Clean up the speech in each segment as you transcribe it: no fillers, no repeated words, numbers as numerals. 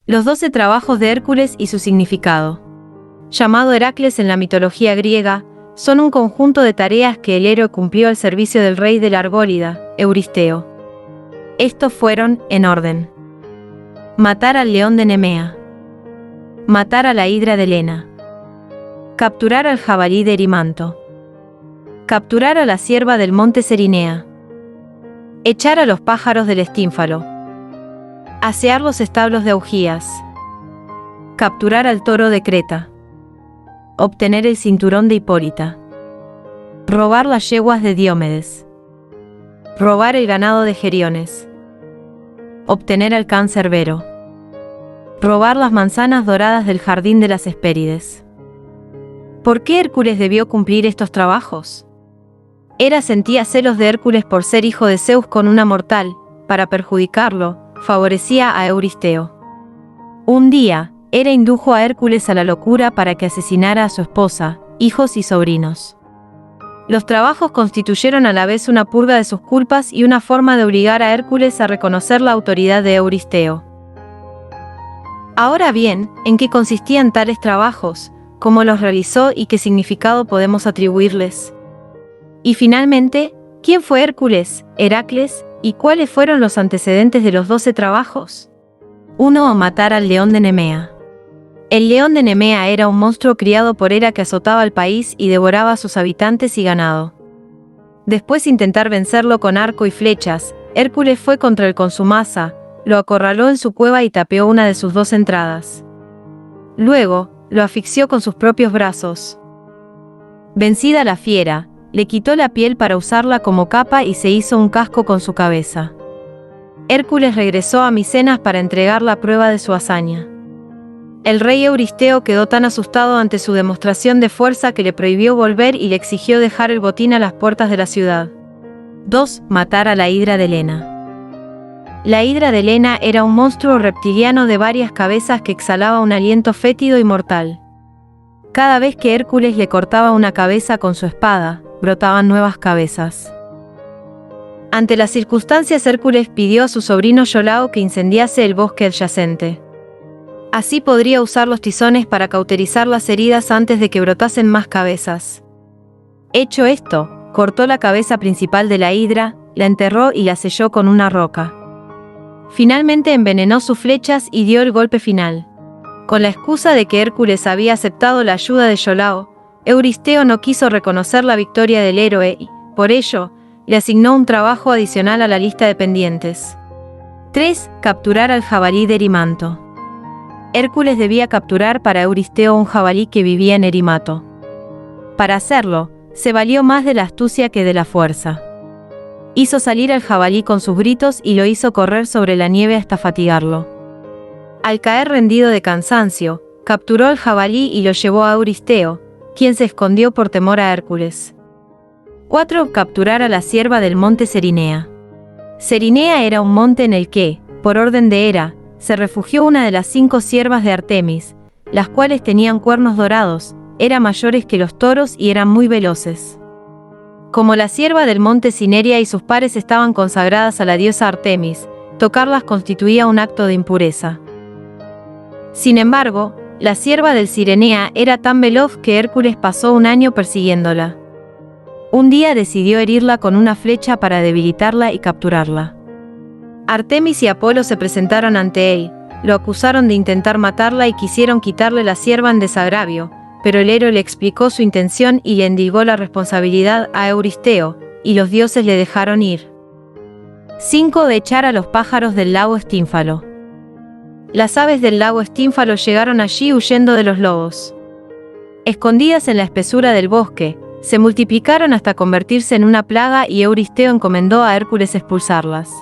Los 12 trabajos de Hércules y su significado. Llamado Heracles en la mitología griega, son un conjunto de tareas que el héroe cumplió al servicio del rey de la Argólida, Euristeo. Estos fueron, en orden: matar al león de Nemea, matar a la hidra de Helena, capturar al jabalí de Erimanto, capturar a la cierva del monte Cerinea, echar a los pájaros del Estínfalo, asear los establos de Augías, capturar al toro de Creta, obtener el cinturón de Hipólita, robar las yeguas de Diomedes, robar el ganado de Geriones, obtener al can Cerbero, robar las manzanas doradas del jardín de las Hespérides. ¿Por qué Hércules debió cumplir estos trabajos? Hera sentía celos de Hércules por ser hijo de Zeus con una mortal. Para perjudicarlo, favorecía a Euristeo. Un día, Hera indujo a Hércules a la locura para que asesinara a su esposa, hijos y sobrinos. Los trabajos constituyeron a la vez una purga de sus culpas y una forma de obligar a Hércules a reconocer la autoridad de Euristeo. Ahora bien, ¿en qué consistían tales trabajos? ¿Cómo los realizó y qué significado podemos atribuirles? Y finalmente, ¿quién fue Hércules, Heracles, y cuáles fueron los antecedentes de los 12 trabajos? 1. Matar al león de Nemea. El león de Nemea era un monstruo criado por Hera que azotaba al país y devoraba a sus habitantes y ganado. Después de intentar vencerlo con arco y flechas, Hércules fue contra él con su maza, lo acorraló en su cueva y tapió una de sus 2 entradas. Luego, lo asfixió con sus propios brazos. Vencida la fiera, le quitó la piel para usarla como capa y se hizo un casco con su cabeza. Hércules regresó a Micenas para entregar la prueba de su hazaña. El rey Euristeo quedó tan asustado ante su demostración de fuerza que le prohibió volver y le exigió dejar el botín a las puertas de la ciudad. 2. Matar a la hidra de Helena. La hidra de Helena era un monstruo reptiliano de varias cabezas que exhalaba un aliento fétido y mortal. Cada vez que Hércules le cortaba una cabeza con su espada, brotaban nuevas cabezas. Ante las circunstancias, Hércules pidió a su sobrino Iolao que incendiase el bosque adyacente. Así podría usar los tizones para cauterizar las heridas antes de que brotasen más cabezas. Hecho esto, cortó la cabeza principal de la hidra, la enterró y la selló con una roca. Finalmente envenenó sus flechas y dio el golpe final. Con la excusa de que Hércules había aceptado la ayuda de Iolao, Euristeo no quiso reconocer la victoria del héroe y, por ello, le asignó un trabajo adicional a la lista de pendientes. 3. Capturar al jabalí de Erimanto. Hércules debía capturar para Euristeo un jabalí que vivía en Erimato. Para hacerlo, se valió más de la astucia que de la fuerza. Hizo salir al jabalí con sus gritos y lo hizo correr sobre la nieve hasta fatigarlo. Al caer rendido de cansancio, capturó al jabalí y lo llevó a Euristeo, quien se escondió por temor a Hércules. 4. Capturar a la cierva del monte Cerinea. Cerinea era un monte en el que, por orden de Hera, se refugió una de las 5 ciervas de Artemis, las cuales tenían cuernos dorados, eran mayores que los toros y eran muy veloces. Como la cierva del monte Cineria y sus pares estaban consagradas a la diosa Artemis, tocarlas constituía un acto de impureza. Sin embargo, la cierva del Cirenea era tan veloz que Hércules pasó un año persiguiéndola. Un día decidió herirla con una flecha para debilitarla y capturarla. Artemis y Apolo se presentaron ante él, lo acusaron de intentar matarla y quisieron quitarle la cierva en desagravio, pero el héroe le explicó su intención y le endilgó la responsabilidad a Euristeo, y los dioses le dejaron ir. 5. De echar a los pájaros del lago Estínfalo. Las aves del lago Estínfalo llegaron allí huyendo de los lobos. Escondidas en la espesura del bosque, se multiplicaron hasta convertirse en una plaga y Euristeo encomendó a Hércules expulsarlas.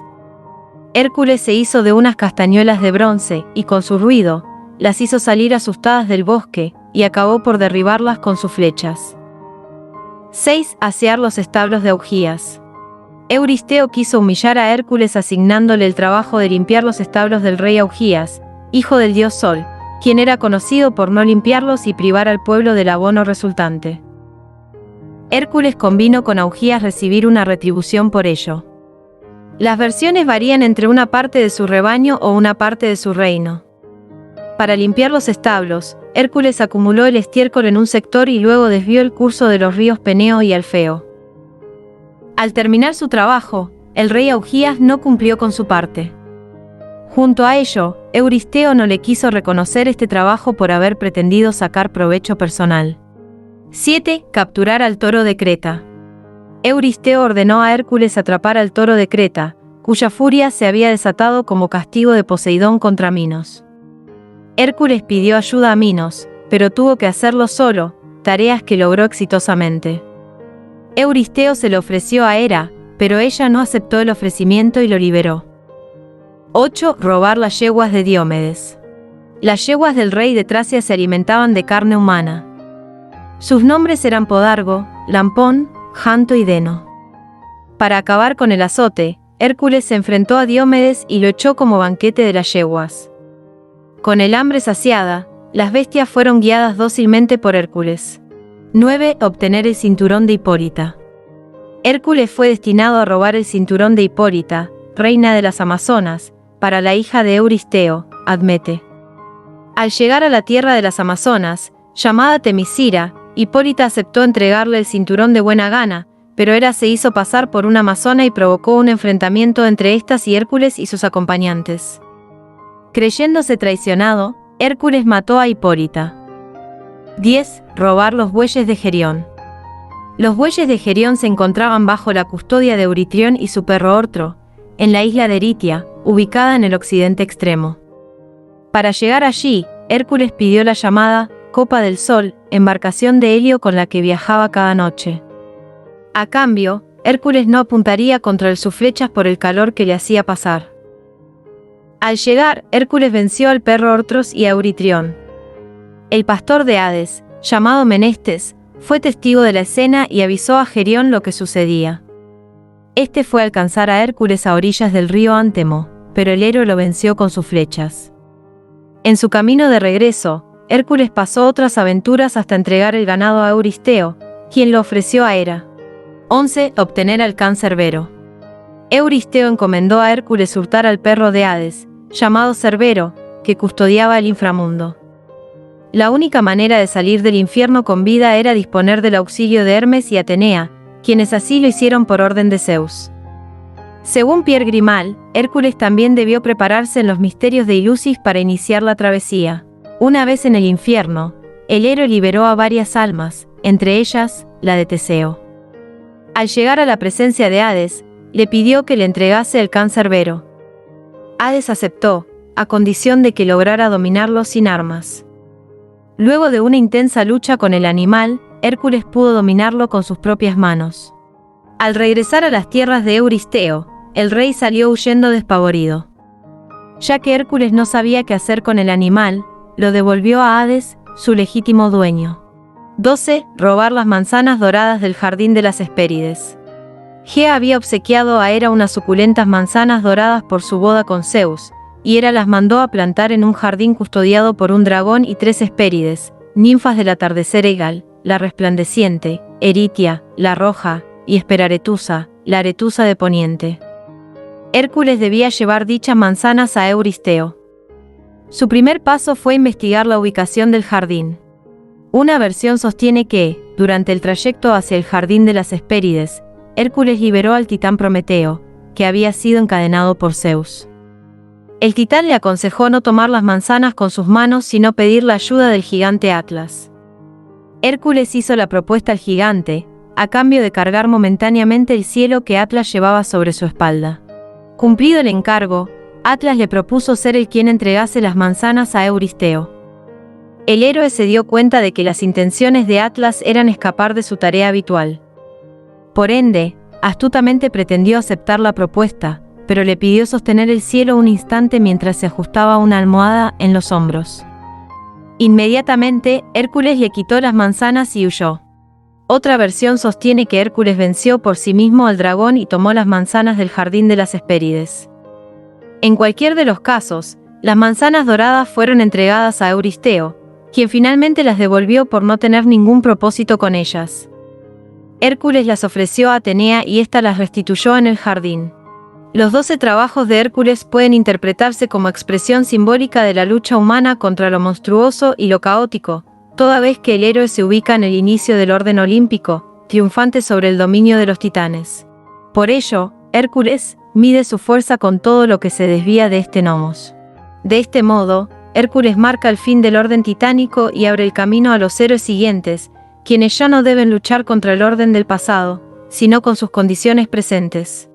Hércules se hizo de unas castañuelas de bronce y con su ruido, las hizo salir asustadas del bosque y acabó por derribarlas con sus flechas. 6. Asear los establos de Augías. Euristeo quiso humillar a Hércules asignándole el trabajo de limpiar los establos del rey Augías, hijo del dios Sol, quien era conocido por no limpiarlos y privar al pueblo del abono resultante. Hércules convino con Augías recibir una retribución por ello. Las versiones varían entre una parte de su rebaño o una parte de su reino. Para limpiar los establos, Hércules acumuló el estiércol en un sector y luego desvió el curso de los ríos Peneo y Alfeo. Al terminar su trabajo, el rey Augías no cumplió con su parte. Junto a ello, Euristeo no le quiso reconocer este trabajo por haber pretendido sacar provecho personal. 7. Capturar al toro de Creta. Euristeo ordenó a Hércules atrapar al toro de Creta, cuya furia se había desatado como castigo de Poseidón contra Minos. Hércules pidió ayuda a Minos, pero tuvo que hacerlo solo, tareas que logró exitosamente. Euristeo se lo ofreció a Hera, pero ella no aceptó el ofrecimiento y lo liberó. 8. Robar las yeguas de Diomedes. Las yeguas del rey de Tracia se alimentaban de carne humana. Sus nombres eran Podargo, Lampón, Janto y Deno. Para acabar con el azote, Hércules se enfrentó a Diomedes y lo echó como banquete de las yeguas. Con el hambre saciada, las bestias fueron guiadas dócilmente por Hércules. 9. Obtener el cinturón de Hipólita. Hércules fue destinado a robar el cinturón de Hipólita, reina de las Amazonas, para la hija de Euristeo, Admete. Al llegar a la tierra de las Amazonas, llamada Temiscira, Hipólita aceptó entregarle el cinturón de buena gana, pero Hera se hizo pasar por una amazona y provocó un enfrentamiento entre éstas y Hércules y sus acompañantes. Creyéndose traicionado, Hércules mató a Hipólita. 10. Robar los bueyes de Gerión. Los bueyes de Gerión se encontraban bajo la custodia de Euritrión y su perro Ortro, en la isla de Eritia, ubicada en el occidente extremo. Para llegar allí, Hércules pidió la llamada Copa del Sol, embarcación de helio con la que viajaba cada noche. A cambio, Hércules no apuntaría contra él sus flechas por el calor que le hacía pasar. Al llegar, Hércules venció al perro Ortros y a Euritrión. El pastor de Hades, llamado Menestes, fue testigo de la escena y avisó a Gerión lo que sucedía. Este fue a alcanzar a Hércules a orillas del río Ántemo, pero el héroe lo venció con sus flechas. En su camino de regreso, Hércules pasó otras aventuras hasta entregar el ganado a Euristeo, quien lo ofreció a Hera. 11. Obtener al can Cerbero. Euristeo encomendó a Hércules hurtar al perro de Hades, llamado Cerbero, que custodiaba el inframundo. La única manera de salir del infierno con vida era disponer del auxilio de Hermes y Atenea, quienes así lo hicieron por orden de Zeus. Según Pierre Grimal, Hércules también debió prepararse en los misterios de Ilusis para iniciar la travesía. Una vez en el infierno, el héroe liberó a varias almas, entre ellas, la de Teseo. Al llegar a la presencia de Hades, le pidió que le entregase el can Cerbero. Hades aceptó, a condición de que lograra dominarlo sin armas. Luego de una intensa lucha con el animal, Hércules pudo dominarlo con sus propias manos. Al regresar a las tierras de Euristeo, el rey salió huyendo despavorido. Ya que Hércules no sabía qué hacer con el animal, lo devolvió a Hades, su legítimo dueño. 12. Robar las manzanas doradas del jardín de las Hespérides. Gea había obsequiado a Hera unas suculentas manzanas doradas por su boda con Zeus, y Hera las mandó a plantar en un jardín custodiado por un dragón y 3 Hespérides, ninfas del atardecer Egal, la resplandeciente, Eritia, la roja, y Esperaretusa, la aretusa de poniente. Hércules debía llevar dichas manzanas a Euristeo. Su primer paso fue investigar la ubicación del jardín. Una versión sostiene que, durante el trayecto hacia el jardín de las Hespérides, Hércules liberó al titán Prometeo, que había sido encadenado por Zeus. El titán le aconsejó no tomar las manzanas con sus manos sino pedir la ayuda del gigante Atlas. Hércules hizo la propuesta al gigante, a cambio de cargar momentáneamente el cielo que Atlas llevaba sobre su espalda. Cumplido el encargo, Atlas le propuso ser el quien entregase las manzanas a Euristeo. El héroe se dio cuenta de que las intenciones de Atlas eran escapar de su tarea habitual. Por ende, astutamente pretendió aceptar la propuesta, pero le pidió sostener el cielo un instante mientras se ajustaba una almohada en los hombros. Inmediatamente, Hércules le quitó las manzanas y huyó. Otra versión sostiene que Hércules venció por sí mismo al dragón y tomó las manzanas del jardín de las Hespérides. En cualquier de los casos, las manzanas doradas fueron entregadas a Euristeo, quien finalmente las devolvió por no tener ningún propósito con ellas. Hércules las ofreció a Atenea y ésta las restituyó en el jardín. Los 12 trabajos de Hércules pueden interpretarse como expresión simbólica de la lucha humana contra lo monstruoso y lo caótico, toda vez que el héroe se ubica en el inicio del orden olímpico, triunfante sobre el dominio de los titanes. Por ello, Hércules mide su fuerza con todo lo que se desvía de este nomos. De este modo, Hércules marca el fin del orden titánico y abre el camino a los héroes siguientes, quienes ya no deben luchar contra el orden del pasado, sino con sus condiciones presentes.